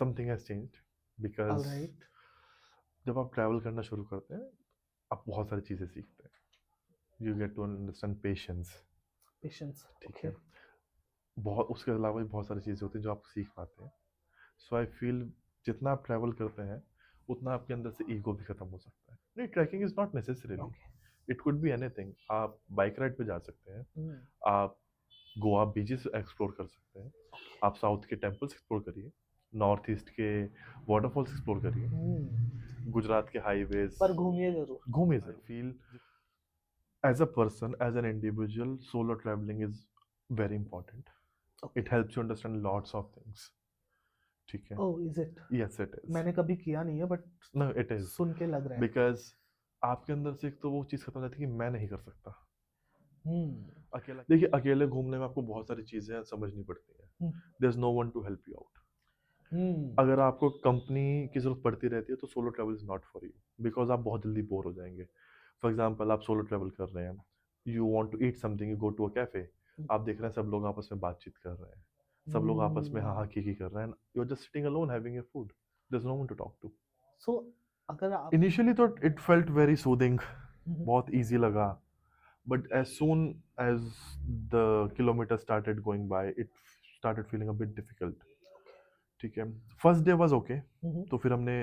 Something has changed because alright. जब आप travel करना शुरू करते हैं आप बहुत सारी चीज़ें सीखते हैं। You get to understand patience. Patience. ठीक ओके। है। बहुत उसके अलावा भी बहुत सारी चीज़ें होती हैं जो आप सीख पाते हैं। सो आई फील जितना आप ट्रैवल करते हैं उतना आपके अंदर से ईगो भी खत्म हो सकता है। नहीं, trekking is not necessarily, okay. It could be anything. आप बाइक राइड पे जा सकते हैं, हम्म। आप गोवा बीचेस एक्सप्लोर कर सकते हैं, ओके। आप साउथ के टेम्पल्स एक्सप्लोर करिए, नॉर्थ ईस्ट के वाटरफॉल्स एक्सप्लोर करिए, गुजरात के हाईवेज पर घूमिए जरूर। घूमिए। I feel as a person, as an individual, solo travelling is very important. Okay. It helps you understand lots of things. ठीक है। Oh, is it? Yes it is. मैंने कभी किया नहीं है, बट नो इट इज। सुन के लग रहा है। बिकॉज आपके अंदर से एक तो वो चीज़ खत्म हो जाती है कि मैं नहीं कर सकता हम्म। अकेला। देखिए, अकेले घूमने में आपको बहुत सारी चीज़ें समझनी पड़ती हैं। Hmm. There is no one to help you out. Hmm. अगर आपको कंपनी की ज़रूरत पड़ती रहती है तो solo travel is not for you, because आप बहुत जल्दी बोर हो जाएंगे। फॉर एग्जांपल, आप सोलो ट्रैवल कर रहे हैं, you want to eat something, you go to a cafe, आप देख रहे हैं सब लोग आपस में बातचीत कर रहे हैं, सब लोग आपस में हाँ हाँ की कर रहे हैं, you are just sitting alone having your food, there is no one to talk to. So अगर आप इनिशियली तो it felt very soothing, hmm. बहुत इजी लगा, but as soon as the kilometers started going by it started feeling a bit difficult. ठीक है। First day was okay. Hmm. तो फिर हमने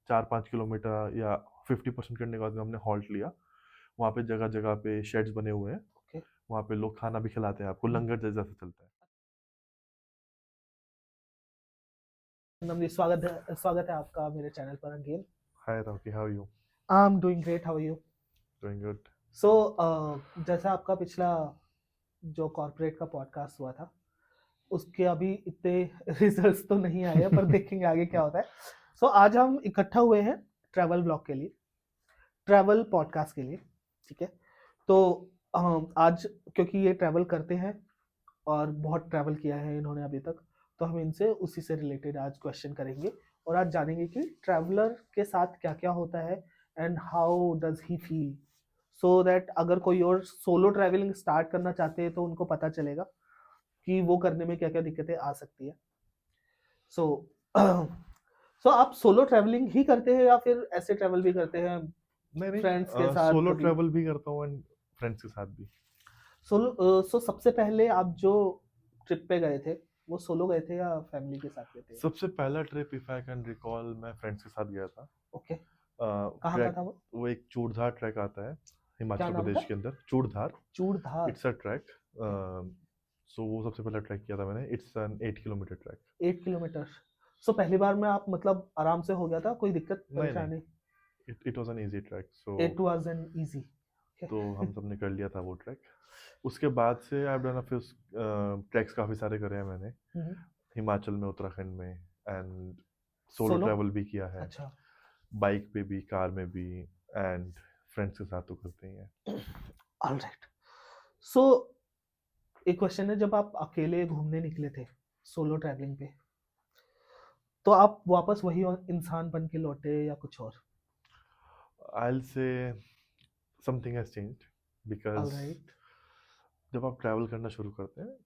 4-5 किलोमीटर या 50% करने के बाद में हमने हॉल्ट लिया। वहाँ पे जगह जगह पे शेड्स बने हुए हैं, ओके। वहाँ पे लोग खाना भी खिलाते हैं आपको, लंगर जैसा चलता है। नमनी, स्वागत है आपका मेरे चैनल पर again. Hi Rocky, how you? I am doing great, how are you? Doing good. So जैसा आपका पिछला जो कॉर्पोरेट का पॉडकास्ट हुआ था, उसके अभी इतने रिजल्ट्स तो नहीं आए हैं, पर देखेंगे आगे क्या होता है। सो आज हम इकट्ठा हुए हैं ट्रैवल ब्लॉग के लिए, ट्रैवल पॉडकास्ट के लिए। ठीक है। तो आज क्योंकि ये ट्रैवल करते हैं और बहुत ट्रैवल किया है इन्होंने अभी तक, तो हम इनसे उसी से रिलेटेड आज क्वेश्चन करेंगे और आज जानेंगे कि ट्रैवलर के साथ क्या क्या होता है and how does he feel, so that अगर कोई और सोलो ट्रैवलिंग स्टार्ट करना चाहते हैं तो उनको पता चलेगा कि वो करने में क्या क्या दिक्कतें आ सकती है। सो सो आप सोलो ट्रैवलिंग ही करते हैं या फिर ऐसे ट्रैवल भी करते हैं नहीं फ्रेंड्स के नहीं, साथ सोलो कभी? ट्रैवल भी करता हूँ एंड फ्रेंड्स के साथ भी। सो सबसे पहले आप जो ट्रिप पे गए थे वो सोलो गए थे या फैमिली के साथ गए थे? सबसे पहला trip if I can recall, मैं फ्रेंड्स के साथ गया था। ओके। कहाँ का ट्रैक, था वो? वो एक चूड़धार ट्रैक आता है क्या हिमाचल नाम था? प्रदेश के अंदर, Churdhar. Churdhar. It's a trek. So वो सबसे पहला ट्रैक किया था मैंने। It's an 8 kilometre trek. 8 kilometre. So पहली बार में आप मतलब आराम से हो गया था, कोई दिक्कत नहीं नहीं, परेशानी? It was an easy track. So 8 was an easy। तो हम सब ने कर लिया था वो ट्रैक। उसके बाद से आई डन फिर ट्रैक्स काफ़ी सारे करे हैं मैंने, हिमाचल में, उत्तराखंड में, एंड सोलो सोलो। ट्रैवल भी किया है, अच्छा। बाइक पे भी, कार में भी, एंड फ्रेंड्स के साथ तो करते ही हैं। ऑलराइट। सो एक क्वेश्चन है, जब आप अकेले घूमने निकले थे सोलो ट्रैवलिंग पे, तो आप वापस वही इंसान बन के लौटे या कुछ और? I say something has changed because alright. जब आप ट्रैवल करना शुरू करते हैं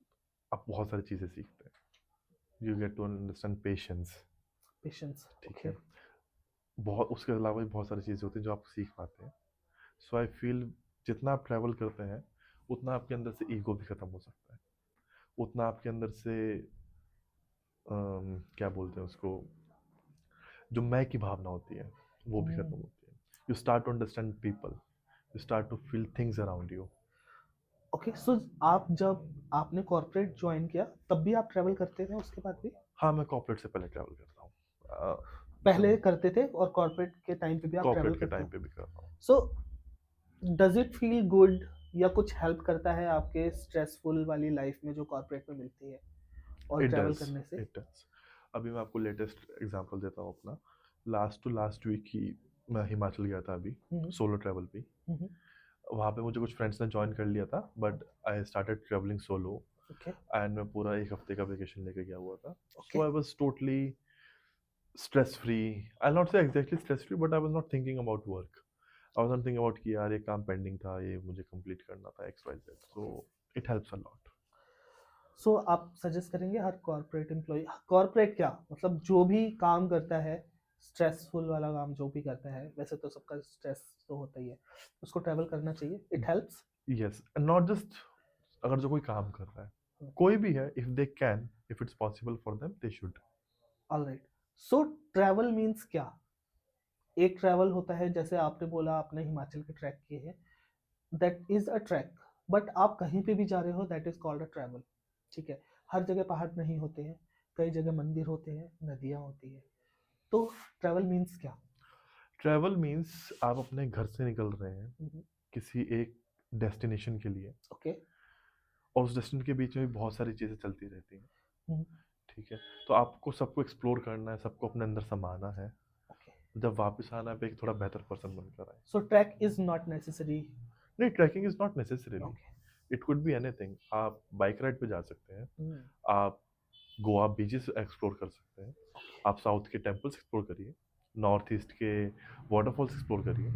आप बहुत सारी चीज़ें सीखते हैं। You get to understand patience. Patience. ठीक ओके। है। बहुत उसके अलावा भी बहुत सारी चीज़ें होती हैं जो आप सीख पाते हैं। सो आई फील जितना आप ट्रैवल करते हैं उतना आपके अंदर से ईगो भी खत्म हो सकता है, उतना आपके अंदर से क्या बोलते हैं उसको, जो मैं की भावना होती है वो भी खत्म होती है। You start to understand people, you start to feel things around you. Okay. So आप जब आपने कॉर्पोरेट ज्वाइन किया तब भी आप ट्रैवल करते थे उसके बाद भी? हाँ, मैं कॉर्पोरेट से पहले ट्रैवल करता हूँ। पहले करते थे और कॉर्पोरेट के टाइम पे भी आप ट्रैवल कॉर्पोरेट के करते टाइम हो? पे भी करता हूँ। So does it feel good या कुछ हेल्प करता है आपके स्ट्रेसफुल वाली लाइफ में जो कॉर्पोरेट में मिलती है और इट ट्रैवल डज, करने से? It does. अभी मैं आपको लेटेस्ट एग्जांपल देता हूँ अपना। लास्ट टू लास्ट वीक ही मैं हिमाचल गया था अभी, हम्म। सोलो ट्रैवल पे। हम्म। वहाँ पे मुझे कुछ फ्रेंड्स ने ज्वाइन कर लिया था, but I started travelling solo, okay. And मैं पूरा एक हफ्ते का वेकेशन लेके गया हुआ था। Okay. So I was totally stress free. I not say exactly stress free, but I was not thinking about work. I was not thinking about कि यार ये काम पेंडिंग था, ये मुझे कंप्लीट करना था, X Y Z. So it helps a lot. So आप सजेस्ट करेंगे हर कॉर्पोरेट एम्प्लॉय, कॉर्पोरेट क्या मतलब जो भी काम करता है, स्ट्रेसफुल वाला काम जो भी करता है, वैसे तो सबका स्ट्रेस तो होता ही है, उसको ट्रैवल करना चाहिए, it helps. Yes, not just अगर जो कोई काम कर रहा है, कोई भी है, if they can, if it's possible for them, they should. Alright. So travel means क्या? एक ट्रैवल होता है जैसे आपने बोला आपने हिमाचल के ट्रैक किए हैं, that is a track, but आप कहीं पे भी जा रहे हो that is called a travel. ठीक है, हर जगह पहाड़ नहीं होते हैं, कई जगह मंदिर होते हैं, नदियाँ होती है, तो ट्रैवल मीन्स क्या? ट्रैवल मीन्स आप अपने घर से निकल रहे हैं किसी एक डेस्टिनेशन के लिए, ओके। और उस डेस्टिनेशन के बीच में भी बहुत सारी चीज़ें चलती रहती हैं। ओके। ठीक है, तो आपको सबको एक्सप्लोर करना है, सबको अपने अंदर समाना है, जब वापस आना है, एक थोड़ा बेहतर पर्सन बनकर आए। So trek is not necessary. नहीं, trekking is not necessarily, okay. It could be anything. आप बाइक राइड पे जा सकते हैं, आप गोवा बीचेस एक्सप्लोर कर सकते हैं, आप साउथ के टेम्पल्स एक्सप्लोर करिए, नॉर्थ ईस्ट के वाटरफॉल्स एक्सप्लोर करिए,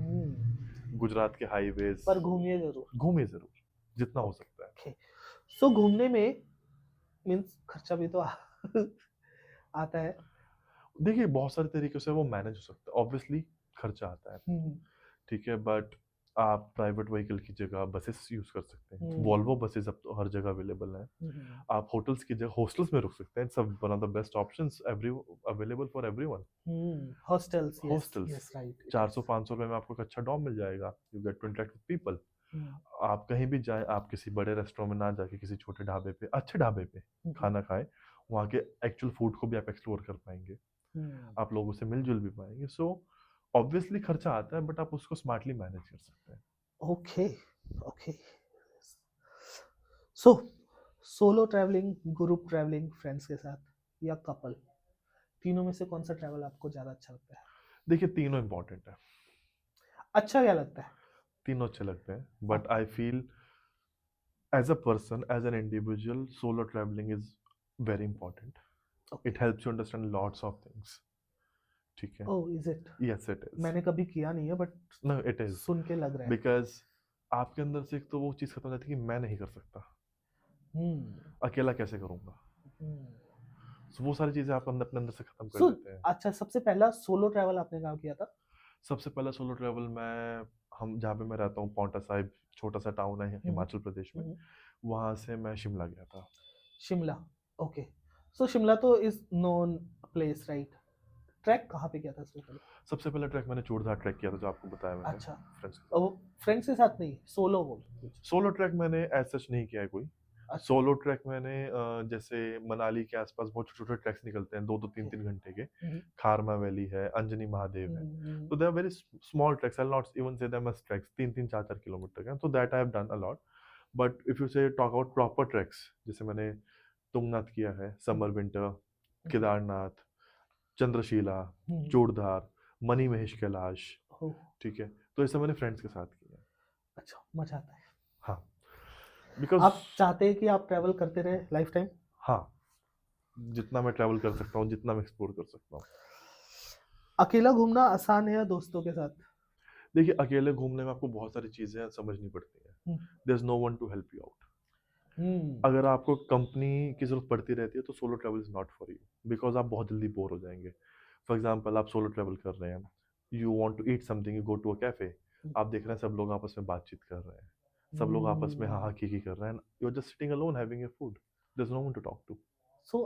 गुजरात के हाईवेज पर घूमिए जरूर। घूमिए जरूर, जितना हो सकता है। ओके। सो घूमने में मीन्स खर्चा भी तो आता है। देखिए, बहुत सारे तरीके से वो मैनेज हो सकता है, ऑब्वियसली खर्चा आता है, ठीक है, बट आप प्राइवेट व्हीकल की जगह बसेस यूज कर सकते हैं, वॉल्वो बसेस अब तो हर जगह अवेलेबल हैं। आप होटल्स की जगह हॉस्टल्स में रुक सकते हैं, it's one of the best options every available for everyone. Hostels, yes hostels yes right. 400-500 रुपए में आपको एक अच्छा डॉर्म मिल जाएगा, you get to interact with people. आप कहीं भी जाएं, आप किसी बड़े रेस्टोरेंट में ना जाके किसी छोटे ढाबे पे, अच्छे ढाबे पे खाना खाएं, वहाँ के एक्चुअल फूड को भी आप एक्सप्लोर कर पाएंगे, आप लोगों से मिलजुल भी पाएंगे। सो ऑब्वियसली खर्चा आता है, बट आप उसको स्मार्टली मैनेज कर सकते हैं। Okay. Okay. So solo travelling, group travelling friends के साथ, या कपल, तीनों में से कौन सा ट्रैवल आपको ज्यादा अच्छा लगता है? देखिए, तीनों इंपॉर्टेंट है, अच्छा क्या लगता है? तीनों अच्छे लगते हैं, बट आपको? I feel as a person, as an individual, solo travelling is very important. Okay. It helps you understand lots of things, ठीक है। Oh is it? Yes, it is. मैंने कभी किया नहीं है बट नो, इट इज, सुन के लग रहा है। बिकॉज आपके अंदर से एक तो वो चीज़ खत्म हो जाती है कि मैं नहीं कर सकता, अकेला कैसे करूँगा। So, वो सारी चीज़ें आप अंदर अपने अंदर से खत्म कर सो देते हैं। अच्छा, सबसे पहला सोलो ट्रैवल आपने कहाँ किया था? सबसे पहला सोलो ट्रैवल मैं, हम जहाँ पे मैं रहता हूँ, पाउंटा साहिब, छोटा सा टाउन है हिमाचल प्रदेश में, वहाँ से मैं शिमला गया था। शिमला। ओके। सो शिमला तो is known place right. Track कहाँ पे किया था सबसे पहले? सबसे पहला ट्रैक मैंने चूड़धार ट्रैक किया था, जो आपको बताया मैंने, अच्छा। फ्रेंड्स के अब साथ। फ्रेंड्स के साथ नहीं, सोलो बोल। सोलो ट्रैक मैंने एज सच नहीं किया है कोई। अच्छा। सोलो ट्रैक मैंने जैसे मनाली के आसपास बहुत छोटे छोटे ट्रैक्स निकलते हैं, 2-2 3-3 घंटे के, खारमा वैली है, अंजनी महादेव है, तो they are very small treks, I will not even say them as treks, 3-3 4-4 kilometre के, तो that I have done a lot. But if you say talk about proper treks, जैसे मैंने तुंगनाथ किया है, समर विंटर, केदारनाथ, चंद्रशिला, चूड़धार, मणि महेश कैलाश, ठीक है, तो ये सब मैंने फ्रेंड्स के साथ किया है। अच्छा, मजा आता है। हाँ, बिकॉज आप चाहते हैं कि आप ट्रैवल करते रहे लाइफ टाइम? हाँ, जितना मैं ट्रैवल कर सकता हूँ, जितना मैं एक्सप्लोर कर सकता हूँ। अकेला घूमना आसान है या दोस्तों के साथ? देखिए, अकेले घूमने में आपको बहुत सारी चीज़ें समझनी पड़ती हैं, there is no one to help you out. अगर आपको कंपनी की ज़रूरत पड़ती रहती है, तो solo travel is not for you, because आप बहुत जल्दी बोर हो जाएंगे। फॉर एग्जाम्पल, आप सोलो ट्रैवल कर रहे हैं, you want to eat something, you go to a cafe, आप देख रहे हैं सब लोग आपस में बातचीत कर रहे हैं, सब लोग आपस में हाँ हाँ की कर रहे हैं, you are just sitting alone having a food, there is no one to talk to. So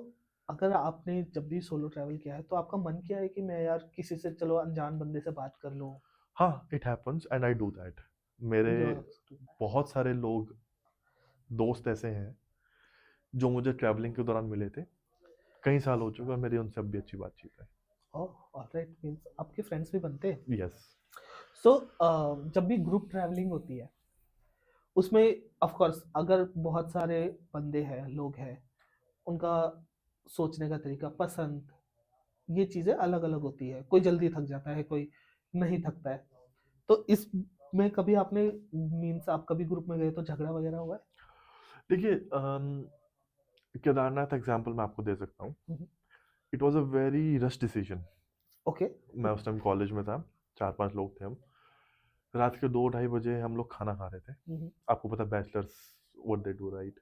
अगर आपने जब भी सोलो ट्रैवल किया है तो आपका मन किया है कि मैं यार किसी से, चलो अनजान बंदे से बात कर लूं? हाँ, it happens and I do that. मेरे जो बहुत सारे लोग, दोस्त ऐसे हैं जो मुझे ट्रैवलिंग के दौरान मिले थे, कई साल हो चुके हैं, मेरी उनसे अब भी अच्छी बातचीत है। ओह ऑलराइट, मींस आपके फ्रेंड्स भी बनते हैं। यस। सो जब भी ग्रुप ट्रैवलिंग होती है उसमें ऑफ कोर्स अगर बहुत सारे बंदे हैं, लोग हैं, उनका सोचने का तरीका, पसंद, ये चीजें अलग अलग होती है, कोई जल्दी थक जाता है, कोई नहीं थकता है, तो इस में कभी आपने, मीन्स आप कभी ग्रुप में गए तो झगड़ा वगैरह हुआ है? देखिए, केदारनाथ एग्जाम्पल मैं आपको दे सकता हूँ, it was a very rush decision. Okay. मैं उस टाइम कॉलेज में था, 4-5 लोग थे हम, रात के 2-2:30 बजे हम लोग खाना खा रहे थे। आपको पता, bachelors what they do, right?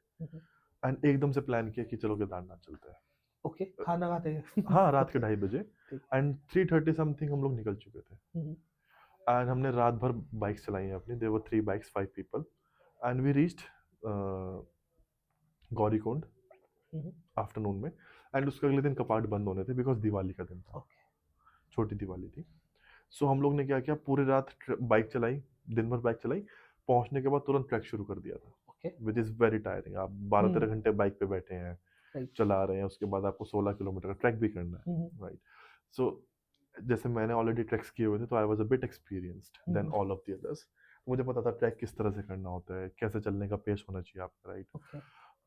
And एकदम से प्लान किया कि चलो केदारनाथ चलते हैं। ओके, खाना खाते हाँ, रात के ओके, 2:30 बजे ठीक। एंड 3:30 समथिंग हम लोग निकल चुके थे। हम्म, एंड हमने रात भर बाइक्स चलाई हैं अपनी, there were 3 bikes, 5 people and we reached Gaurikund hmm, afternoon में। एंड उसके अगले दिन कपाट बंद होने थे बिकॉज दिवाली का दिन था, ओके। छोटी दिवाली थी। सो हम लोग ने क्या किया, पूरी रात बाइक चलाई, दिन भर बाइक चलाई। पहुंचने के बाद तुरंत ट्रैक शुरू कर दिया था, okay. Which is very tiring. आप 12-13 घंटे बाइक पे बैठे हैं, राइट। चला रहे हैं, उसके बाद आपको 16 किलोमीटर का ट्रैक भी करना है, राइट। सो जैसे मैंने ऑलरेडी ट्रैक्स किए हुए थे तो I was a bit experienced than all of the others. मुझे पता था ट्रैक किस तरह से करना होता है, कैसे चलने का पेस होना चाहिए आपका, right. Okay.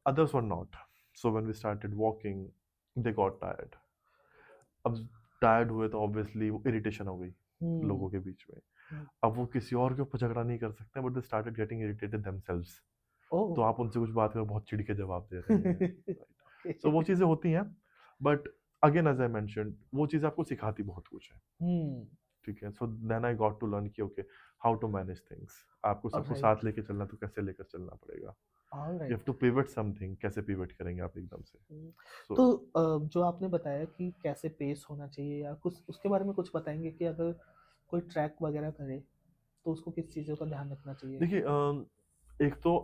Others were not. So when we started walking they got tired. अब टायर्ड हुए तो ऑब्वियसली वो इरिटेशन हो गई लोगों के बीच में। अब वो किसी और के ऊपर झगड़ा नहीं कर सकते, but they started getting irritated themselves. तो आप उनसे कुछ बात करो, बहुत चिढ़ के जवाब दे रहे हैं, राइट। सो वो चीज़ें होती हैं, but again as I mentioned वो चीज़ आपको सिखाती बहुत कुछ है, ठीक है। So then I got to learn कि okay how to manage things. आपको सबको साथ लेके चलना तो कैसे लेकर चलना पड़ेगा। You have to pivot something, कैसे पिवट करेंगे आप एकदम से। तो सो जो आपने बताया कि कैसे पेस होना चाहिए या कुछ उसके बारे में कुछ बताएंगे कि अगर कोई ट्रैक वगैरह करे तो उसको किस चीज़ों का ध्यान रखना चाहिए? देखिए, एक तो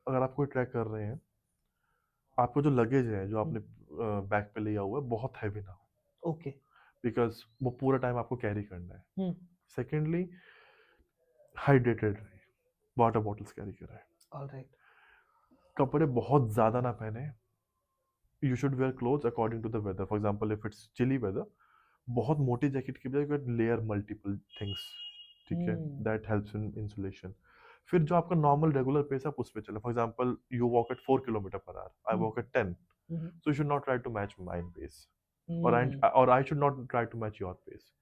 अगर आप कोई ट्रैक कर रहे हैं, आपको जो लगेज है जो आपने बैग पे लिया हुआ है बहुत हैवी ना हो, ओके। बिकॉज वो पूरा टाइम आपको कैरी करना है। हम्म। सेकेंडली, हाइड्रेटेड रहे, वाटर बॉटल्स कैरी करें, ऑलराइट। कपड़े बहुत ज़्यादा ना पहने। You should wear clothes according to the weather. For example if it's chilly weather, बहुत मोटी जैकेट की बजाय यू लेयर मल्टीपल थिंग्स, ठीक है, दैट हेल्प्स इन इंसुलेशन। फिर जो आपका नॉर्मल रेगुलर पेस है आप उस पे चले। For example you walk at 4 kilometre per hour, I walk at 10, so you should not try to match mine pace, और I should not try to match your pace.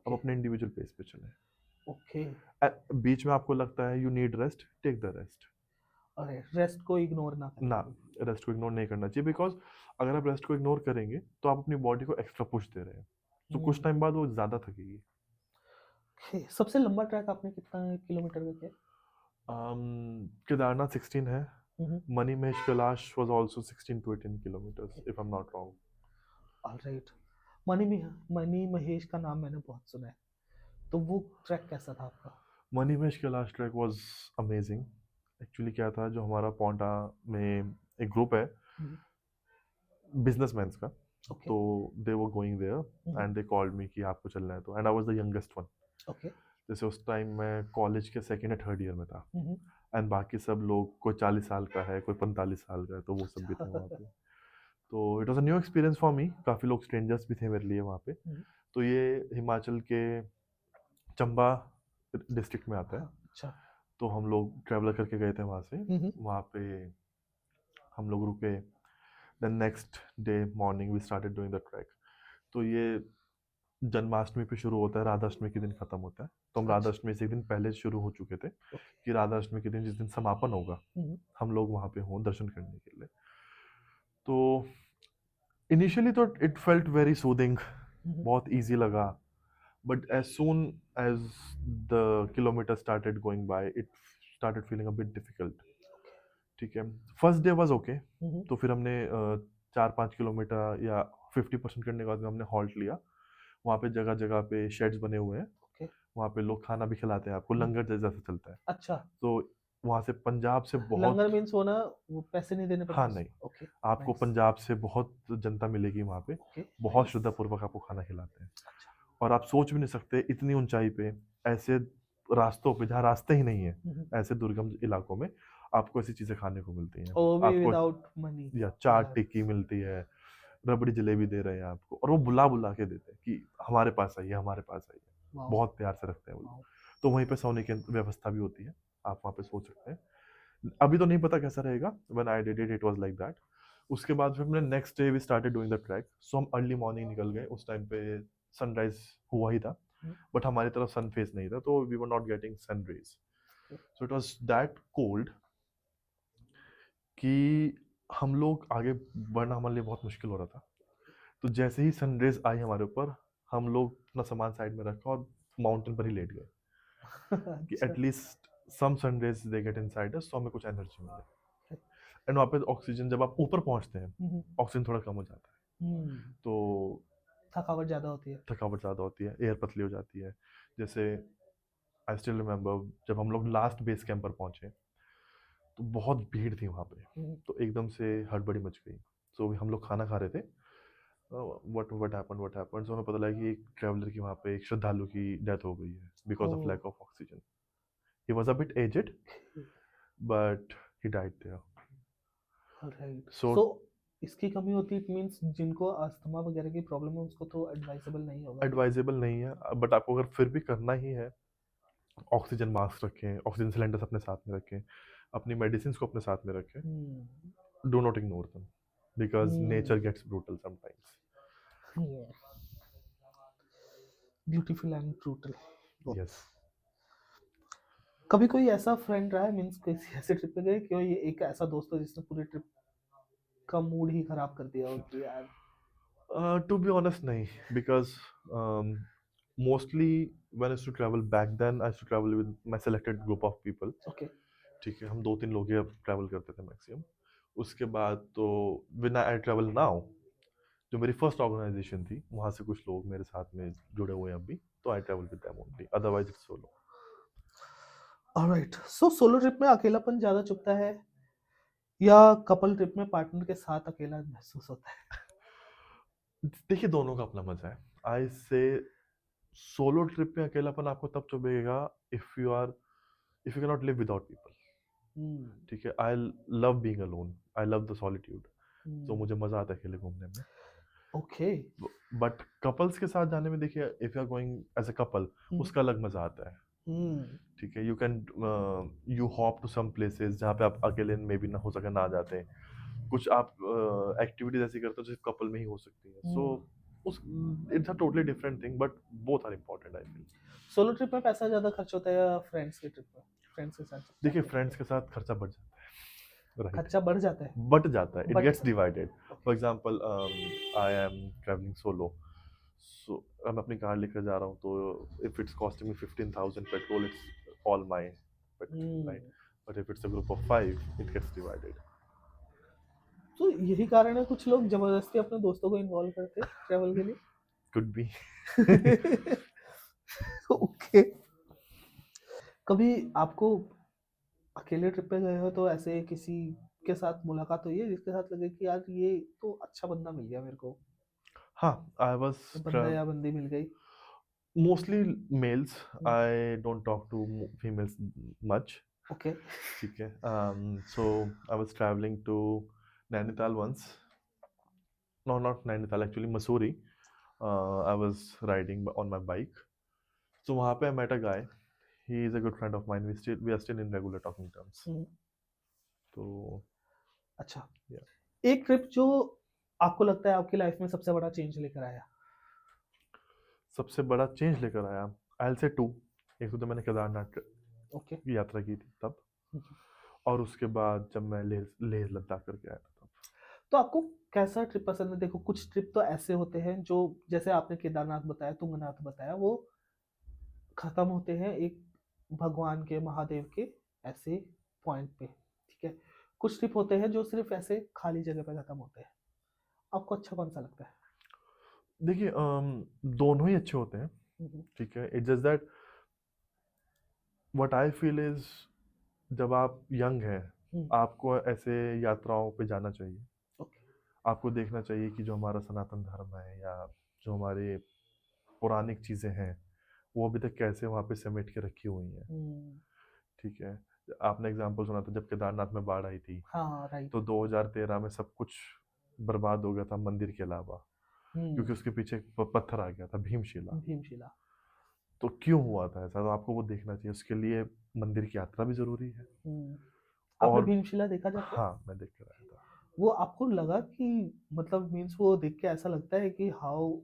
अब अपने individual pace पे चले। ओके। बीच में आपको लगता है you need rest, take the rest. अरे, रेस्ट को इग्नोर ना करें ना, कभी। रेस्ट को इग्नोर नहीं करना चाहिए, बिकॉज अगर आप रेस्ट को इग्नोर करेंगे तो आप अपनी बॉडी को एक्स्ट्रा पुश दे रहे हैं, तो कुछ टाइम बाद वो ज़्यादा थकेगी। Okay, सबसे लंबा ट्रैक आपने कितना किलोमीटर का किया? केदारनाथ 16 है, hmm. Mani Mahesh Kailash was also 16 to 18 kilometres if I am not wrong. Alright. Mani Mahesh का नाम मैंने बहुत सुना है, तो वो ट्रैक कैसा था आपका? Money Mahesh Kailash track was amazing. Actually क्या था, जो हमारा पौंटा में एक ग्रुप है बिजनेसमैन्स का, ओके। तो they were going there and they called me कि आपको चलना है, तो and I was the youngest one. Okay. जैसे उस टाइम मैं कॉलेज के सेकेंड या थर्ड ईयर में था, एंड बाकी सब लोग, कोई 40 साल का है, कोई 45 साल का है, तो वो सब भी थे वहाँ पे। तो it was a new experience for me, काफ़ी लोग स्ट्रेंजर्स भी थे मेरे लिए वहाँ पे। तो ये हिमाचल के चंबा डिस्ट्रिक्ट में आता है। अच्छा। तो हम लोग ट्रैवलर करके गए थे वहाँ से। वहाँ पे हम लोग रुके, then next day morning we started doing the trek. तो ये जन्माष्टमी पे शुरू होता है, राधाष्टमी के दिन खत्म होता है। तो हम राधाष्टमी से एक दिन पहले शुरू हो चुके थे कि राधाष्टमी के दिन जिस दिन समापन होगा हम लोग वहाँ पे हों दर्शन करने के लिए। तो इनिशियली तो इट फेल्ट वेरी सूदिंग, बहुत इजी लगा, but as soon as the kilometre started going by it started feeling a bit difficult, ठीक है। फर्स्ट डे वाज ओके, तो फिर हमने 4-5 किलोमीटर या 50% करने के बाद हमने हॉल्ट लिया। वहाँ पे जगह जगह पे शेड्स बने हुए हैं, वहाँ पे लोग खाना भी खिलाते हैं आपको, लंगर जैसा चलता है। अच्छा। तो वहाँ से पंजाब से बहुत, लंगर मीन्स वो ना, वो पैसे नहीं देने पड़ते? हाँ नहीं, ओके। आपको पंजाब से बहुत जनता मिलेगी वहाँ पे, बहुत श्रद्धा पूर्वक आपको खाना खिलाते हैं। अच्छा। और आप सोच भी नहीं सकते इतनी ऊंचाई पे, ऐसे रास्तों पे जहाँ रास्ते ही नहीं है, ऐसे दुर्गम इलाकों में आपको ऐसी चीजें खाने को मिलती हैं। वो भी आपको विदाउट मनी? या चाट टिक्की मिलती है, रबड़ी जलेबी दे रहे हैं आपको, और वो बुला बुला के देते हैं कि हमारे पास आइए, हमारे पास आइए, बहुत प्यार से रखते हैं वो लोग। तो वहीं पे सोने की व्यवस्था भी होती है, आप वहाँ पे सो सकते हैं। अभी तो नहीं पता कैसा रहेगा, when I did it it was like that. उसके बाद फिर हमने next day we started doing the trek. So हम अर्ली मॉर्निंग निकल गए, उस टाइम पे सनराइज हुआ ही था, बट हमारी तरफ सन फेस नहीं था, तो we were not getting sun rays. So it was that cold कि हम लोग आगे बढ़ना हमारे लिए बहुत मुश्किल हो रहा था। तो जैसे ही सनरेज आई हमारे ऊपर, हम लोग अपना सामान साइड में रखा और माउंटेन पर ही लेट गए कि at least some sun rays they get inside us, तो हमें कुछ एनर्जी मिले। एंड वहाँ पे ऑक्सीजन जब आप ऊपर पहुँचते हैं हम्म, ऑक्सीजन थोड़ा कम हो जाता है, हम्म, तो थकावट ज्यादा होती है। थकावट ज़्यादा होती है, एयर पतली हो जाती है। जैसे आई स्टिल रिमेम्बर जब हम लोग लास्ट बेस कैंप पर पहुँचे तो बहुत भीड़ थी वहाँ पे, हम्म, तो एकदम से हड़बड़ी मच गई। सो हम लोग खाना खा रहे थे, व्हाट हैपेंड सो हमें पता लगा कि एक ट्रैवलर की वहाँ पे एक श्रद्धालु की डेथ हो गई है because of oh, lack of oxygen. He was a bit aged but he died there. Right. So so इसकी कमी होती है, इट मींस जिनको अस्थमा वगैरह की प्रॉब्लम है उसको तो एडवाइजेबल नहीं होगा। एडवाइजेबल नहीं है, बट आपको अगर फिर भी करना ही है, ऑक्सीजन मास्क रखें, ऑक्सीजन सिलेंडर्स अपने साथ में रखें, अपनी मेडिसिन को अपने साथ में रखें, hmm, do not ignore them because hmm, nature gets brutal sometimes. Beautiful and brutal Yes. Both. कभी कोई ऐसा फ्रेंड रहा है, मीन्स किसी ऐसे ट्रिप पे गए कि ये एक ऐसा दोस्त हो जिसने पूरी ट्रिप का मूड ही खराब कर दिया हो कि यार। To be honest, nahi, because um, mostly when I used to travel back then, I used to travel with my selected group of people. Okay. ठीक है, हम 2-3 लोग ही ट्रैवल करते थे मैक्सिमम। उसके बाद तो when I travel now, जो मेरी फर्स्ट ऑर्गेनाइजेशन थी वहाँ से कुछ लोग मेरे साथ में जुड़े हुए हैं अभी, तो I travel with them only, otherwise it's solo. Alright, so solo trip में अकेलापन ज्यादा चुभता है या कपल ट्रिप में पार्टनर के साथ अकेला महसूस होता है? देखिए दोनों का अपना मजा है। आई से सोलो ट्रिप में अकेलापन आपको तब चुभेगा if you can not live without people. Hmm, ठीक है, I love being alone, I love the solitude, तो हम्म, मुझे मजा आता है अकेले घूमने में। ओके। बट कपल्स के साथ जाने में देखिए, if you are going as a couple, hmm, उसका अलग मजा आता है। हम्म, ठीक है, you hop to some places जहाँ पे आप अकेले में भी ना हो सके ना जाते, कुछ आप एक्टिविटीज ऐसी करते हो जो सिर्फ कपल में ही हो सकती है। सो उस it's a totally different thing, but both are important I feel. Solo trip में पैसा ज्यादा खर्च होता है या फ्रेंड्स के ट्रिप में, फ्रेंड्स के साथ जब देखिए जाते हैं फ्रेंड्स के साथ खर्चा बढ़ जाता है, राइट? खर्चा बढ़ जाता है, बट जाता है, it but gets divided. For example I am travelling solo, so मैं अपनी कार लेकर जा रहा हूँ, तो if it's costing me 15,000 petrol, it's all my petrol, right? But if it's a group of 5, it gets divided. तो यही कारण है कुछ लोग जबरदस्ती अपने दोस्तों को इन्वॉल्व करते हैं ट्रैवल के कुड बी। लिए। ओके। कभी आपको अकेले ट्रिप पे गए हो तो ऐसे किसी के साथ मुलाकात हुई है जिसके साथ लगे कि यार ये तो अच्छा बंदा मिल गया मेरे को, हाँ, आई वाज बंदा या बंदी मिल गई? Mostly males, I don't talk to females much. Okay. ठीक है, so I was travelling to Nainital once, no not Nainital, actually Mussoorie. I was riding on my bike, so वहाँ पे I met a guy. He is a good friend of mine. We are still in regular talking terms. तो अच्छा, yeah. एक trip जो आपको लगता है आपकी लाइफ में सबसे बड़ा चेंज लेकर आया? सबसे बड़ा चेंज लेकर आया, I'll say 2। एक तो मैंने केदारनाथ ओके। की यात्रा की थी तब, और उसके बाद जब मैं लेह लेह लद्दाख करके आया था तब। तो आपको कैसा ट्रिप पसंद है? देखो कुछ ट्रिप तो ऐसे होते हैं जो, जैसे आपने केदारनाथ बताया, तुंगनाथ बताया, वो खत्म होते हैं एक भगवान के, महादेव के ऐसे पॉइंट पे, ठीक है। कुछ ट्रिप होते हैं जो सिर्फ ऐसे खाली जगह पे खत्म होते हैं। आपको अच्छा कौन सा लगता है? देखिए दोनों ही अच्छे होते हैं। हम्म, ठीक है, it's just that what I feel is, जब आप यंग हैं हम्म, आपको ऐसे यात्राओं पे जाना चाहिए। ओके। आपको देखना चाहिए कि जो हमारा सनातन धर्म है या जो हमारे पौराणिक चीज़ें हैं वो अभी तक कैसे वहाँ पे समेट के रखी हुई हैं। हम्म, ठीक है, आपने एग्जाम्पल सुना था जब केदारनाथ में बाढ़ आई थी, हाँ राइट। तो 2013 में सब कुछ बर्बाद हो गया था मंदिर के अलावा, क्योंकि उसके पीछे एक पत्थर आ गया था, भीमशिला। भीमशिला। तो क्यों हुआ था ऐसा, तो आपको वो देखना चाहिए, उसके लिए मंदिर की यात्रा भी जरूरी है। आपने और भीमशिला देखा जाके? हाँ, मैं देख कर आया था। वो आपको लगा कि, मतलब मीन्स वो देख के ऐसा लगता है कि how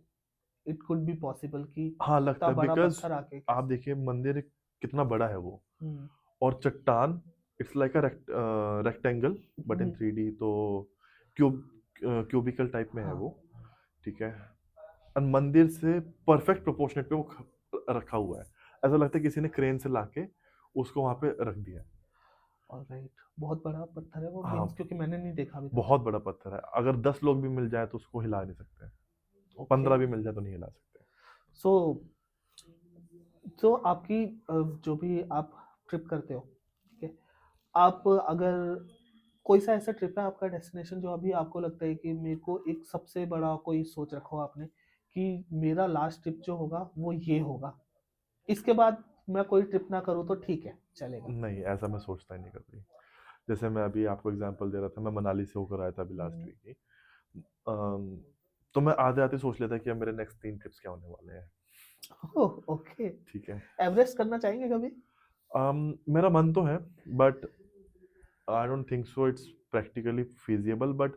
it could be possible कि हाँ लगता इतना है, बड़ा बिकॉज पत्थर आके आप कैसे? देखिए मंदिर कितना बड़ा है वो, हम्म, और चट्टान, it's like a rectangle but in hmm, 3D, तो क्यूब क्यूबिकल टाइप में है हाँ। वो। ठीक है, और मंदिर से परफेक्ट प्रोपोर्शनेट पे वो रखा हुआ है, ऐसा लगता है किसी ने क्रेन से लाके उसको वहां पे रख दिया है। ऑलराइट, बहुत बड़ा पत्थर है वो, हाँ, मींस क्योंकि मैंने नहीं देखा अभी तक। बहुत बड़ा पत्थर है, अगर 10 लोग भी मिल जाए तो उसको हिला नहीं सकते, ओके। 15 भी मिल जाए तो नहीं हिला सकते। सो तो आपकी जो भी आप ट्रिप करते हो, ठीक है, आप अगर कोई सा ऐसा ट्रिप है आपका डेस्टिनेशन जो अभी आपको लगता है कि मेरे को एक सबसे बड़ा कोई सोच रखा हो आपने कि मेरा लास्ट ट्रिप जो होगा वो ये होगा, इसके बाद मैं कोई ट्रिप ना करूँ तो ठीक है चलेगा? नहीं, ऐसा मैं सोचता ही नहीं कभी। जैसे मैं अभी आपको एग्जांपल दे रहा था, मैं मनाली से होकर आया था अभी लास्ट हम्म, वीक ही। अम, तो मैं आते-आते सोच लेता कि अब मेरे नेक्स्ट 3 ट्रिप्स क्या होने वाले हैं, ओह, ओके। ठीक है? एवरेस्ट करना चाहेंगे कभी? मेरा मन तो है, but I don't think so it's practically feasible, but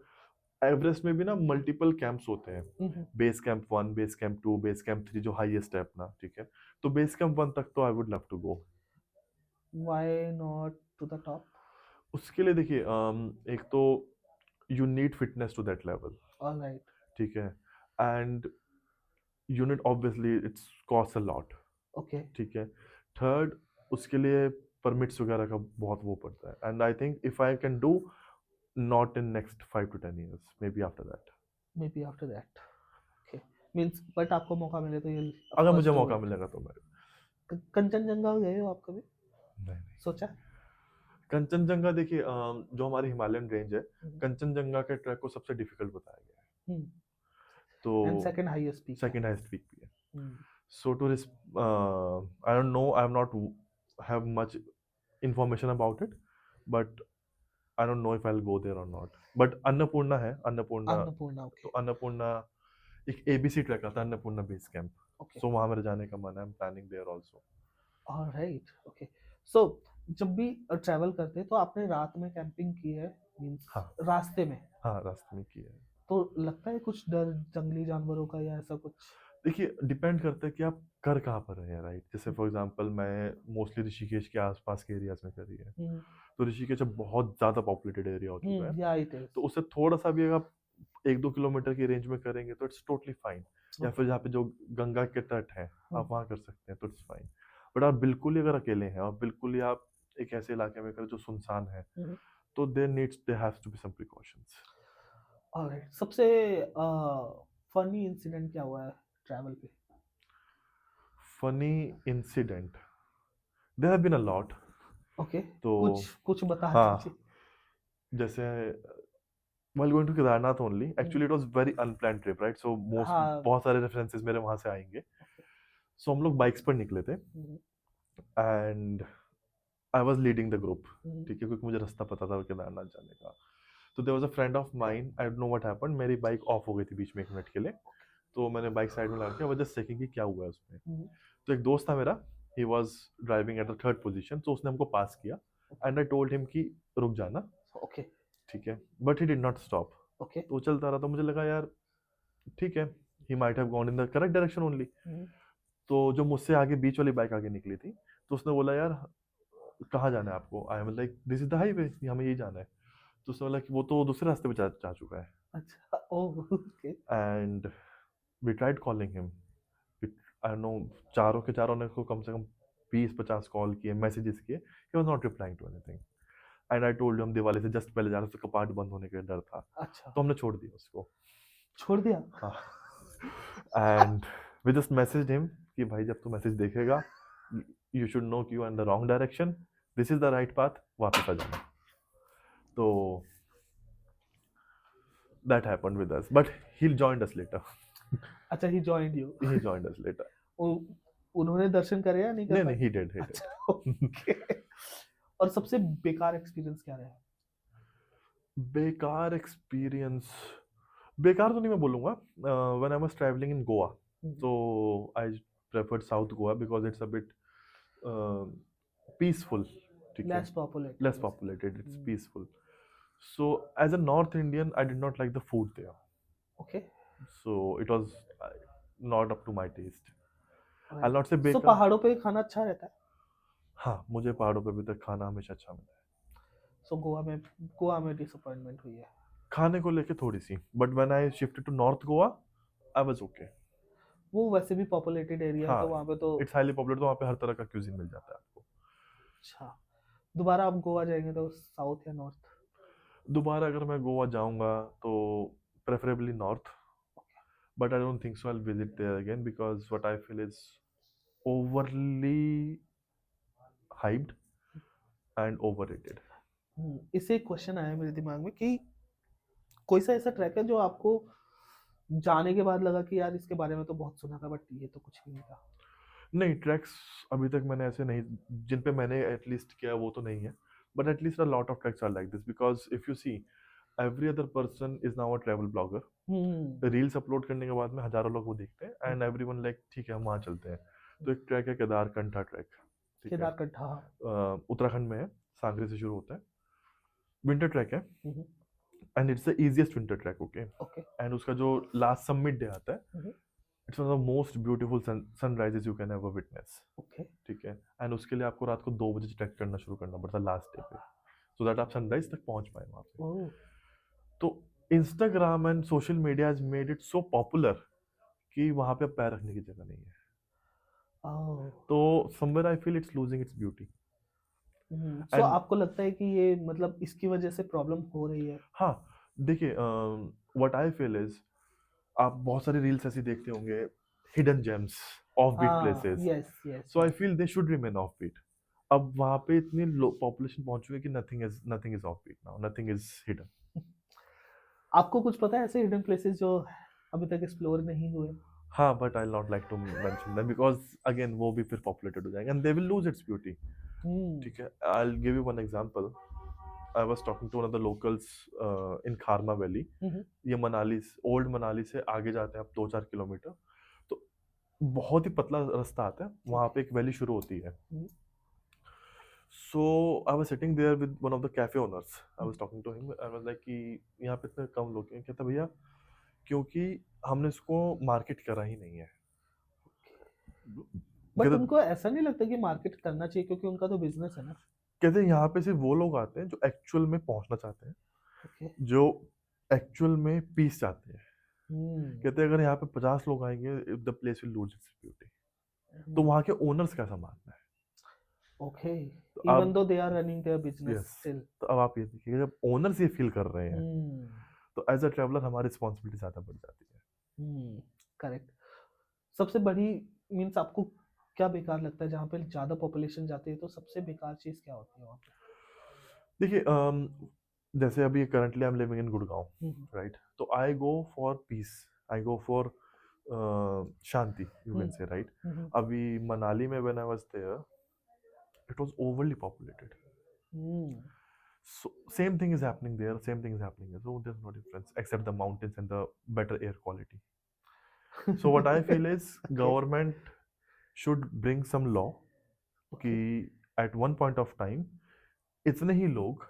Everest में भी ना मल्टीपल कैंप्स होते हैं। Base camp 1, base camp 2, base camp 3 जो हाईएस्ट है अपना, ठीक है? तो बेस कैंप 1 तक तो I would love to go. Why not to the top? उसके लिए देखिए, एक तो you need fitness to that level, alright. ठीक है? And you need obviously it's cost a lot, okay. ठीक है? थर्ड, उसके लिए परमिट्स वगैरह का बहुत वो पड़ता है, and I think if I can do, not in next 5 to 10 years, may be after that. May be after that. Okay, means but आपको मौका मिले तो यू ऑफ अगर कोर्स मुझे डू मौका इट। मिलेगा तो मैं, कंचनजंगा गए हो आप कभी? नहीं। सोचा? कंचनजंगा देखिए, जो हमारी हिमालयन रेंज है, कंचनजंगा के ट्रैक को सबसे डिफिकल्ट बताया गया है, तो एंड सेकंड हाईएस्ट पीक है। सेकंड हाईएस्ट पीक भी है। हम्म, So to this, I don't know. I have not have much information about it, but I don't know if I'll go there or not. But Annapurna है, अन्नपूर्णा। अन्नपूर्णा, तो okay. Annapurna एक ABC track आता है, Annapurna base camp. Okay, सो वहाँ मेरे जाने का मन है, I'm planning there also। Alright, okay. So जब भी ट्रैवल करते हैं तो आपने रात में कैंपिंग की है, मींस हाँ, रास्ते में, हाँ, रास्ते में किया है। तो लगता है कुछ डर जंगली जानवरों का या ऐसा कुछ? देखिए, डिपेंड करता है कि आप कर कहाँ पर रहे हैं, राइट? जैसे फॉर एग्जांपल मैं मोस्टली ऋषिकेश के आसपास के एरियाज में करी है। तो ऋषिकेश अब बहुत ज़्यादा पॉपुलेटेड एरिया हो चुका है, या इट इज। तो उससे थोड़ा सा भी अगर आप 1-2 किलोमीटर की रेंज में करेंगे तो इट्स टोटली फाइन। या ओके। फिर जहाँ पे जो गंगा के तट हैं, आप वहाँ कर सकते हैं तो इट्स फाइन। बट आप बिल्कुल ही अगर अकेले हैं और बिल्कुल ही आप एक ऐसे इलाके में करें जो सुनसान है, तो there haves to be some precautions. Alright, सबसे फनी इंसिडेंट क्या हुआ है ट्रैवल पे? Funny incident, there have been a lot. Okay, तो कुछ कुछ बता दीजिए। हाँ, जैसे while going to Kedarnath only, hmm, actually it was very unplanned trip, right? So most हाँ। बहुत सारे रेफरेंसेस मेरे वहाँ से आएंगे। ओके। सो हम लोग बाइक्स पर निकले थे, and I was leading the group, ठीक है? क्योंकि मुझे रास्ता पता था केदारनाथ जाने का। तो there was a friend of mine, I don't know what happened, मेरी बाइक ऑफ हो गई थी बीच में 1 मिनट के लिए। तो मैंने बाइक साइड में लगा के, आई वाज जस्ट चेकिंग कि क्या हुआ है उसमें। तो एक दोस्त था मेरा, he was driving at the third position, तो उसने हमको पास किया, एंड आई टोल्ड हिम कि रुक जाना, ओके। ठीक है? But he did not stop. Okay. तो चलता रहा, तो मुझे लगा यार ठीक है, he might have gone in the correct direction only. तो जो मुझसे आगे बीच वाली बाइक आगे निकली थी, तो उसने बोला यार कहाँ जाना है आपको? I am like this is the highway, हमें यही जाना है। तो उसने बोला कि वो तो दूसरे रास्ते पे जा चुका है। अच्छा, oh, okay. And we tried calling him, I know, चारों के चारों ने को कम से कम 20-50 कॉल किए, मैसेजेस किए, he was not replying to anything. And I told हम दिवाली से जस्ट पहले जा रहे थे, तो कपाट बंद होने का डर था, अच्छा, तो हमने छोड़ दिया उसको। छोड़ दिया? हाँ, and we just message him कि भाई जब तू मैसेज देखेगा, यू शुड नो कि you are in the wrong direction, this is the right path, वापस आ जाना। तो that happened with us, but he joined us later। अच्छा, he joined you. he joined us later। उन्होंने दर्शन करे या नहीं कर नहीं पाए? नहीं, he did, he did। अच्छा, ओके। और सबसे बेकार एक्सपीरियंस क्या रहा? बेकार एक्सपीरियंस, बेकार तो नहीं मैं बोलूँगा। When I was travelling in Goa, तो I preferred south Goa because it's a bit peaceful, ठीक है? लेस पॉपुलेटेड लेस वैसे। Populated, it's peaceful. So as a North Indian, I did not like the food there. Okay, So it was not up to my taste। I'll right. not say सो बेकार। पहाड़ों पे खाना अच्छा रहता है? हाँ, मुझे पहाड़ों पे अभी तक खाना हमेशा अच्छा मिला है। सो गोवा में डिसअपॉइंटमेंट हुई है? खाने को लेके थोड़ी सी, but when I shifted to north Goa, I was okay. वो वैसे भी पॉपुलेटेड एरिया है हाँ, तो वहाँ पे तो। इट्स हाईली पॉपुलर, तो वहाँ पे हर तरह का क्यूजिन मिल जाता है आपको। अच्छा, दोबारा आप गोवा जाएंगे तो साउथ या नॉर्थ? दोबारा अगर मैं गोवा जाऊंगा तो preferably north, but I don't think so I'll visit there again because what I feel is overly hyped and overrated. इससे एक क्वेश्चन आया मेरे दिमाग में कि कोई सा ऐसा ट्रैक है जो आपको जाने के बाद लगा कि यार इसके बारे में तो बहुत सुना था बट ये तो कुछ भी नहीं था? नहीं, ट्रैक्स अभी तक मैंने ऐसे नहीं, जिन पे मैंने एटलीस्ट किया वो तो नहीं है, but at least a lot of tracks are like this because if you see every other person is now a travel blogger. Reels upload करने के बाद में हजारों लोग वो देखते हैं एंड एवरीवन लाइक ठीक है हम वहाँ चलते हैं। तो एक ट्रैक है केदारकंठा ट्रैक, ठीक है, केदारकंठ, हाँ। उत्तराखंड में है, सांगरी से शुरू होता है, विंटर ट्रैक है hmm, and it's the easiest winter trek, okay. Okay. And उसका जो लास्ट समिट डे आता है, hmm, it's one of the most beautiful sunrises you can ever witness, okay. ठीक है। एंड उसके लिए आपको रात को 2 बजे ट्रैक करना शुरू करना पड़ता है लास्ट डे पे, सो दैट आप सनराइज तक पहुंच पाए वहाँ पे। ओह, तो Instagram and social media has made it so popular कि वहाँ पे अब पैर रखने की जगह नहीं है। ओह। तो somewhere I feel it's losing its beauty. So and आपको लगता है कि ये मतलब इसकी वजह से प्रॉब्लम हो रही है? हाँ, देखिए, व्हाट आई फील इज आप बहुत सारी रील्स ऐसी देखते होंगे, हिडन जेम्स, ऑफ बीट हाँ, places, yes yes so I yes. Feel they should remain off beat. अब वहाँ पे इतनी लो पॉपुलेशन पहुंच चुकी है कि nothing is off beat now, nothing is hidden. आपको कुछ पता है ऐसे हिडन प्लेसेस जो अभी तक एक्सप्लोर नहीं हुए? हाँ, but I not like to mention them because again वो भी फिर पॉपुलेटेड हो जाएंगे and they will lose its beauty, hmm, ठीक है। I will give you one example. I was talking to one of the locals in Kharma valley. Hmm, ये Manali, old Manali से आगे जाते हैं आप 2-4 किलोमीटर, तो बहुत ही पतला रास्ता आता है, वहाँ पे एक वैली शुरू होती है। हम्म, So I was sitting there with one of the cafe owners. I was talking to him. I was like कि यहाँ पे इतने कम लोग हैं। कहता भैया क्योंकि हमने इसको मार्केट करा ही नहीं है। बट कहते उनको ऐसा नहीं लगता कि मार्केट करना चाहिए क्योंकि उनका तो बिजनेस है ना? कहते यहाँ पे सिर्फ वो लोग आते हैं जो एक्चुअल में पहुंचना चाहते हैं, ओके। जो एक्चुअल में पीस चाहते हैं। हम्म, कहते अगर यहाँ पे 50 लोग आएंगे the place will lose its beauty. तो वहाँ के ओनर्स का ऐसा मानना है। ओके। तो इवन अब though they are running their business yes, still. तो अब आप ये देखिए जब ओनर्स ये फील कर रहे हैं हम्म, तो एज अ ट्रैवलर हमारी रिस्पॉन्सिबिलिटी ज्यादा बढ़ जाती है। करेक्ट। सबसे बड़ी मीन्स आपको क्या बेकार लगता है जहाँ पे ज्यादा पॉपुलेशन जाती है तो सबसे बेकार चीज क्या होती है वहाँ पे? देखिए, जैसे अभी currently I am living in Gurgaon, hmm, right. तो I go for peace, I go for शांति, you can hmm, say, right. Hmm, अभी मनाली में when I was there it was overly populated, hmm, so same thing is happening there, same thing is happening here, so there's no difference except the mountains and the better air quality. So what I feel is okay, government should bring some law कि okay. at one point of time इतने ही लोग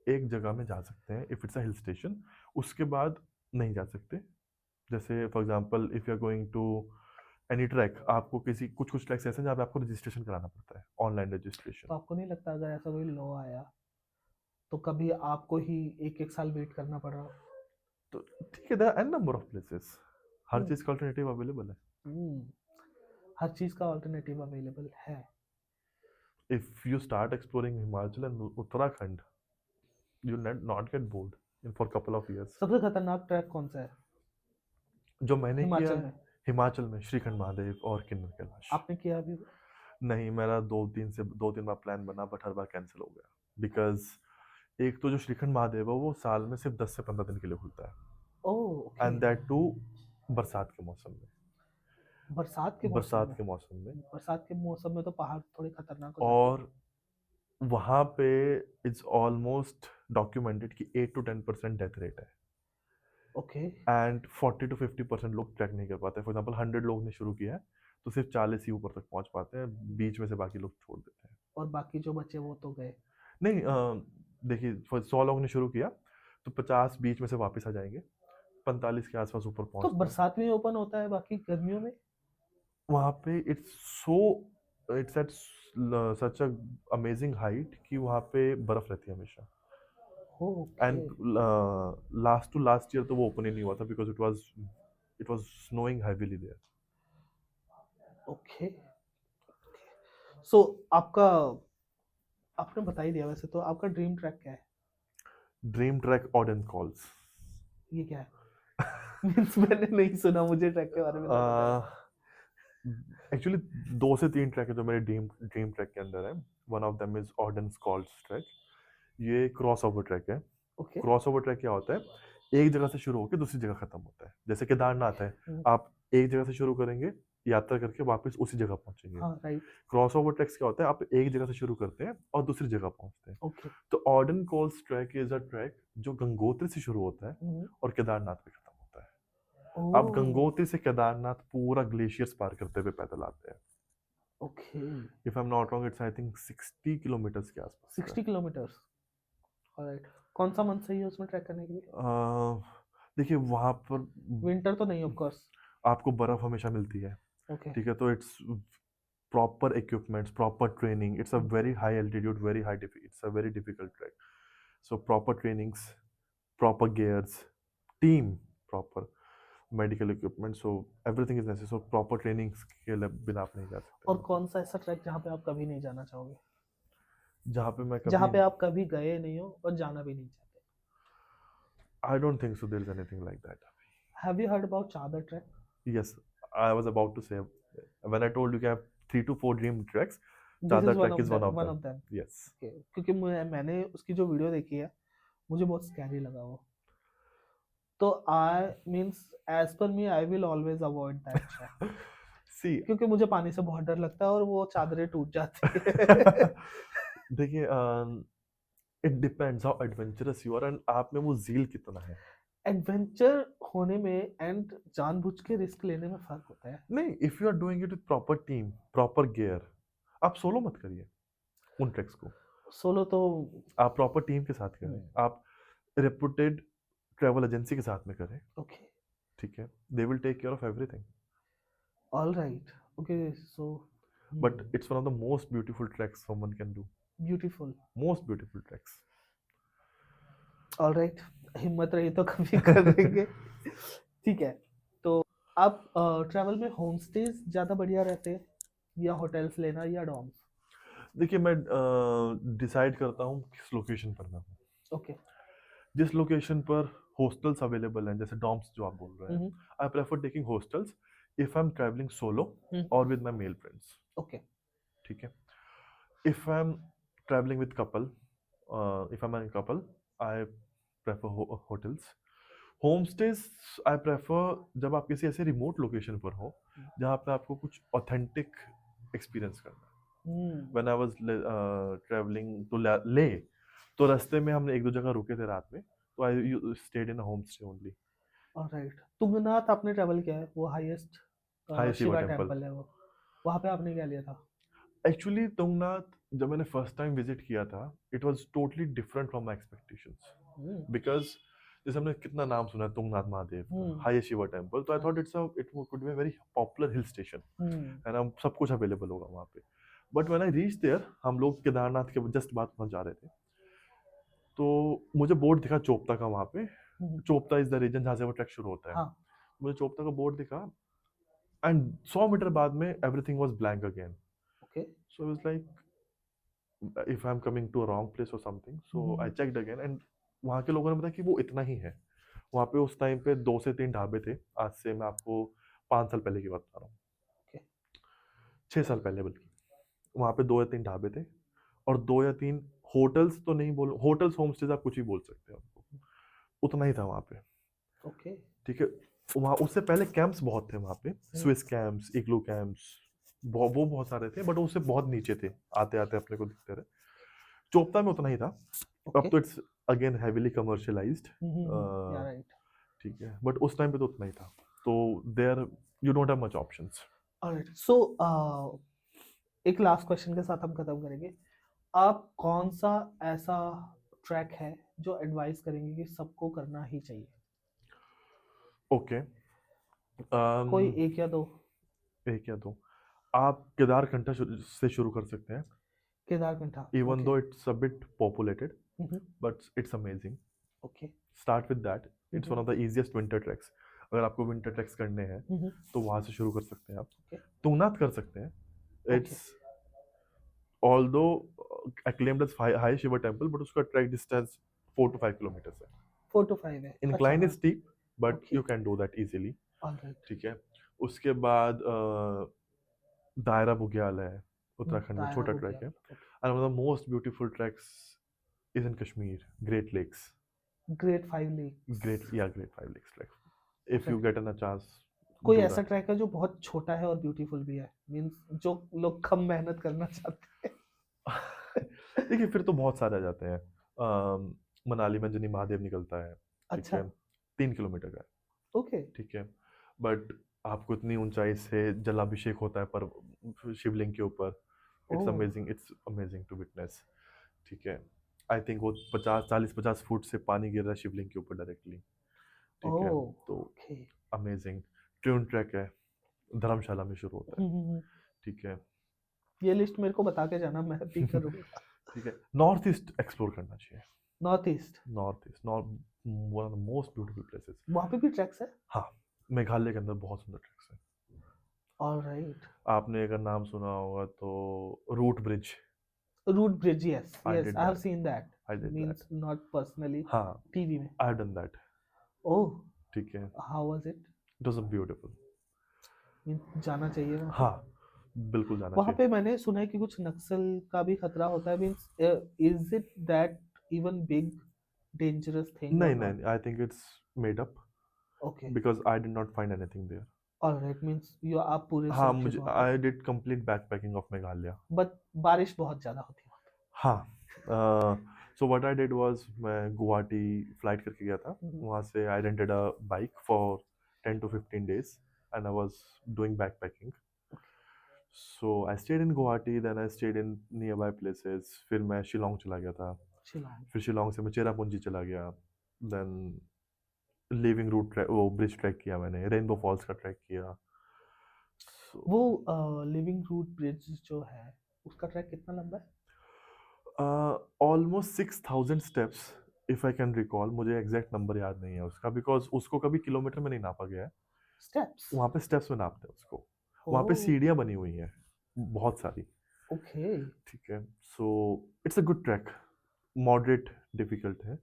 एक जगह में जा सकते हैं if it's a hill station, उसके बाद नहीं जा सकते। जैसे for example if you are going to any trek, आपको किसी कुछ कुछ ट्रैक्स ऐसे हैं जहाँ पे आपको रजिस्ट्रेशन कराना पड़ता है, ऑनलाइन तो रजिस्ट्रेशन। आपको नहीं लगता अगर ऐसा कोई लॉ आया तो कभी आपको ही एक एक साल वेट करना पड़ रहा? तो ठीक है, there are an number of places, हर हम्म, चीज़ का अल्टरनेटिव अवेलेबल है। हम्म, हर चीज का ऑल्टरनेटिव अवेलेबल है। If you start exploring Himachal and Uttarakhand you not get bored in for couple of years. सबसे खतरनाक ट्रैक कौन सा है जो मैंने किया हिमाचल है में? हिमाचल में श्रीखंड महादेव और किन्नर कैलाश। आपने किया अभी? नहीं, मेरा 2-3 बार प्लान बना बट हर बार कैंसिल हो गया बिकॉज एक तो जो श्रीखंड महादेव है वो साल में सिर्फ 10 से 15 दिन के लिए खुलता है ओह, ओके। एंड दैट टू बरसात के मौसम में। बरसात के मौसम बरसात में? के मौसम में बरसात के मौसम में तो पहाड़ थोड़े खतरनाक हो जाते हैं। और वहाँ पे इट्स ऑलमोस्ट डॉक्यूमेंटेड कि 8 to 10% डेथ रेट है ओके। एंड 40 to 50% लोग ट्रैक नहीं कर पाते। फॉर एग्जाम्पल 100 लोग ने शुरू किया है तो सिर्फ 40 ही ऊपर तक पहुंच पाते हैं, बीच में से बाकी लोग छोड़ देते हैं। और बाकी जो बचे वो तो गए? नहीं, देखिए 100 लोगों ने शुरू किया तो 50 बीच में से वापस आ जाएंगे, 45 के आसपास ऊपर तो पहुंचते हैं। बरसात में ओपन होता है, बाकी गर्मियों में? वहाँ पे it's at such a amazing height कि वहाँ पे बर्फ रहती है हमेशा okay, and last to last year तो वो ओपन ही नहीं हुआ था because it was snowing heavily there. Okay. So आपका आपने बता ही दिया वैसे तो, आपका ड्रीम ट्रैक क्या है? ड्रीम ट्रैक ऑर्डन कॉल्स। ये क्या है? मीन्स मैंने नहीं सुना, मुझे ट्रैक के बारे में तो पता है। एक्चुअली 2 से 3 ट्रैक है जो मेरे ड्रीम ड्रीम ट्रैक के अंदर है। वन ऑफ देम इज ऑर्डन कॉल्स ट्रैक। ये क्रॉस ओवर ट्रैक है। ओके। क्रॉस ओवर ट्रैक क्या होता है, एक जगह से शुरू होकर दूसरी जगह खत्म होता है। जैसे केदारनाथ है, आप एक जगह से शुरू करेंगे, यात्रा करके वापस उसी जगह पहुंचेंगे। हाँ राइट। क्रॉस ओवर ट्रैक्स क्या होता है, आप एक जगह से शुरू करते हैं और दूसरी जगह पहुंचते हैं। ओके। तो ऑर्डन Col trek is a trek जो गंगोत्री से शुरू होता है और केदारनाथ पे खत्म होता है। आप ओह गंगोत्री से केदारनाथ पूरा ग्लेशियर्स पार करते हुए पैदल आते हैं। Okay. If I am not wrong, it's I think 60 kilometres के आसपास का 60 किलोमीटर्स। ऑलराइट। कौन सा मंथ सही है उसमें ट्रैक करने के लिए? है। देखिए वहां पर विंटर तो नहीं ऑफ कोर्स। आपको बर्फ हमेशा मिलती है, ओके। ठीक है। तो it's proper equipments, proper training. It's a very high altitude, very high, it's a very difficult track. So proper trainings, proper gears, team, proper medical equipment, so everything is necessary. So proper trainings के बिना आप नहीं जा सकते और वहाँ कौन सा ऐसा ट्रैक जहाँ पे आप कभी नहीं जाना चाहोगे? पे। जहाँ पे मैं जहाँ कभी, पे आप कभी गए नहीं हो और जाना भी नहीं चाहते? I don't think so there is anything like that. Have you heard about Chadar trek? Yes, I was about to say, when I told you I have 3 to 4 dream treks, this Chadar is one trek of is one them, of one them. Of them. Yes. क्योंकि मैंने उसकी जो video देखी है, मुझे बहुत scary लगा वो। तो आई means as per me I will always avoid that trek, See, क्योंकि मुझे पानी से बहुत डर लगता है और वो चादरें टूट जाती है। देखिए, it depends how adventurous you are and आप में वो zeal कितना है। एडवेंचर होने में एंड जानबूझ के रिस्क लेने में फर्क होता है। नहीं, if you are doing it with proper team, proper gear, आप सोलो मत करिए उन ट्रैक्स को। सोलो तो आप प्रॉपर टीम के साथ करें, आप रेपुटेड ट्रैवल एजेंसी के साथ में करें, ओके। ठीक है। They will take care of everything. Alright. Okay so but it's one of the most beautiful treks someone can do. Beautiful. Most beautiful treks. Alright, हिम्मत रही तो कभी कर देंगे। ठीक है। तो आप ट्रैवल में होम स्टेज ज्यादा बढ़िया रहते हैं या होटल्स लेना या डॉर्म्स? देखिए, मैं डिसाइड करता हूँ किस लोकेशन पर मैं हूँ। ओके। जिस लोकेशन पर हॉस्टल्स अवेलेबल हैं, जैसे डॉम्स जो आप बोल रहे हैं, I prefer taking hostels if I am travelling solo और with my male friends, okay. ठीक है। If I am travelling with couple, if I am in couple, I prefer hotels. Home stays I prefer जब आप किसी ऐसे remote location पर हो जहाँ पे आपको कुछ ऑथेंटिक एक्सपीरियंस करना है। When I was travelling to Leh, तो रास्ते में हमने 1-2 जगह रुके थे रात में, तो I stayed in a home stay only. Alright. Tungnath आपने ट्रैवल किया है, वो highest high Shiva Shiva temple. Temple है वो, वहाँ पे आपने क्या लिया था? एक्चुअली तुंगनाथ जब मैंने फर्स्ट टाइम विजिट किया था, it was totally different from my expectations, because जैसे हमने कितना नाम सुना है तुंगनाथ महादेव का, हाई शिवा टेम्पल, तो I thought it could be a very popular hill station है ना, सब कुछ अवेलेबल होगा वहाँ पे। But when I reach there, हम लोग केदारनाथ के जस्ट बाद पहुंच जा रहे थे, तो मुझे बोर्ड दिखा चोपता का वहाँ पे। चोपता इज द रीजन जहाँ से वो ट्रैक शुरू होता है। हाँ। मुझे चोपता का बोर्ड दिखा एंड 100 मीटर बाद में everything was blank again. Okay. So I was like if I am coming to a wrong place और something, so I checked again and वहाँ के लोगों ने बताया कि वो इतना ही है। वहाँ पे उस टाइम पे 2 से 3 ढाबे थे। आज से मैं आपको 5 साल पहले की बात बता रहा हूँ, Okay. 6 साल पहले बल्कि। वहाँ पे 2 या 3 ढाबे थे और 2 या 3 होटल्स, तो नहीं बोल, होटल्स होम स्टेज आप कुछ भी बोल सकते हो, उतना ही था वहाँ पे। ओके। ठीक है। वहाँ उससे पहले कैंप्स बहुत थे वहाँ पे, स्विस कैंप्स, इग्लू कैंप्स, वो बहुत सारे थे, बट उससे बहुत नीचे थे, आते आते अपने को दिखते रहे। चोपता में उतना ही था। अब तो इट्स अगेन हेविली कमर्शियलाइज्ड, या राइट। ठीक है, बट उस टाइम पे तो उतना ही था। तो there you don't have much options. Alright so एक लास्ट क्वेश्चन के साथ हम खत्म करेंगे। आप कौन सा ऐसा ट्रैक है जो एडवाइस करेंगे कि सबको करना ही चाहिए? ओके, कोई एक या दो? एक या दो। आप केदारकंठा से शुरू कर सकते हैं। Kedarkantha. Even though it's a bit populated, okay. But it's amazing. Okay. Start with that, it's one of the easiest winter tracks. अगर आपको विंटर ट्रैक्स करने हैं तो वहां से शुरू कर सकते हैं आप। तुंगनाथ कर सकते हैं। It's although acclaimed as high Shiva temple, but उसका ट्रैक डिस्टेंस 4 to 5 किलोमीटर है. 4 to 5 है, अच्छा इंक्लाइन इज हाँ, steep, but okay, you can do that easily. Alright, ठीक है. उसके बाद दायरा बुग्याल है उत्तराखंड में, दायरा छोटा हो ट्रैक गया, है. Okay, and one of the most beautiful treks is in Kashmir, great lakes. Great 5 lakes, great 5 lakes trek. If you right. Get an chance, कोई डू ऐसा दैट. ट्रैक है जो बहुत छोटा है और ब्यूटीफुल भी है, मींस जो लोग कम मेहनत करना चाहते हैं? देखिए फिर तो बहुत सारे आ जाते हैं. मनाली में जनी महादेव निकलता है. ठीक अच्छा, है. 3 किलोमीटर का है. ओके, ठीक है. बट आपको इतनी ऊंचाई से जलाभिषेक होता है पर शिवलिंग के ऊपर. ओह, इट्स अमेजिंग टू विटनेस. ठीक है. आई थिंक वो 50 40 50 फुट से पानी गिर रहा है शिवलिंग के ऊपर डायरेक्टली. ठीक है. ओह, तो ओके, अमेजिंग. ट्यून ट्रैक है, धर्मशाला में शुरू होता है. ठीक है. ये लिस्ट मेरे को बता के जाना, मैं भी करूँगा। ठीक है. नॉर्थ ईस्ट एक्सप्लोर करना चाहिए. North east, north one of the most beautiful places. वहाँ पे भी ट्रैक्स है? हाँ, मेघालय के अंदर बहुत सुंदर ट्रैक्स हैं. ऑलराइट, आपने अगर नाम सुना होगा तो root bridge. Root bridge, yes I yes, did I have that. Seen that, I did means that. Not personally, हाँ, टीवी में। I have done that. ओह, ठीक है. How was it? It was beautiful. Means जाना चाहिए वहाँ पे? हाँ, बिल्कुल जाना वहाँ चाहिए. पे मैंने सुना है कि कुछ नक्सल का भी खतरा होता है, means is it that even big dangerous thing और नहीं नॉट? नहीं, I think it's made up okay, because I did not find anything there. Alright, means you आप पूरे हाँ, सुरक्षित मुझे वहाँ पे, I did complete backpacking of Meghalaya. But बारिश बहुत ज्यादा होती है वहाँ हाँ. So what I did was मैं गुवाहाटी फ्लाइट करके गया था. पे। वहाँ से I rented a bike for 10 to 15 days and I was doing backpacking. So I stayed in Guwahati, then I stayed in nearby places. फिर मैं शिलोंग चला गया था. शिलोंग, फिर शिलोंग से मैं चेरापूंजी चला गया. देन लिविंग रूट ट्रैक, वो ब्रिज ट्रैक किया मैंने. रेनबो फॉल्स का ट्रैक किया. So, वो लिविंग रूट ब्रिज जो है उसका ट्रैक कितना लंबा है? Almost 6000 steps if I can recall. मुझे एग्जैक्ट नंबर याद नहीं है उसका, बिकॉज उसको कभी किलोमीटर में नहीं नापा गया है. स्टेप्स, वहाँ पे स्टेप्स में नापते हैं उसको. वहाँ पे ओह, सीढ़ियाँ बनी हुई हैं बहुत सारी. ओके, ठीक है. So it's a good trek. Moderate difficult है.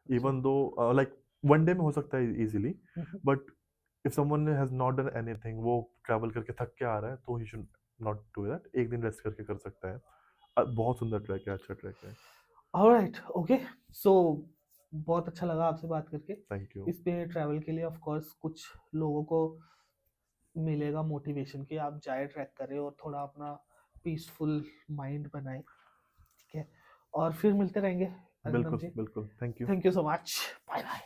Even though like one day में हो सकता है easily, but if someone has not done anything, वो ट्रैवल करके थक के आ रहा है, तो he should not do that. एक दिन रेस्ट करके कर सकता है. बहुत सुंदर ट्रैक है, अच्छा ट्रैक है. ऑलराइट, ओके, सो बहुत अच्छा लगा आपसे बात करके। Thank you. इस पे ट्रैवल के लिए ऑफ कोर्स कुछ लोगों को मिलेगा मोटिवेशन कि आप जाए, ट्रैक करें और थोड़ा अपना पीसफुल माइंड बनाएं, ठीक है? और फिर मिलते रहेंगे अरिंदम बिल्कुल जी। बिल्कुल. Thank you. Thank you so much, bye bye.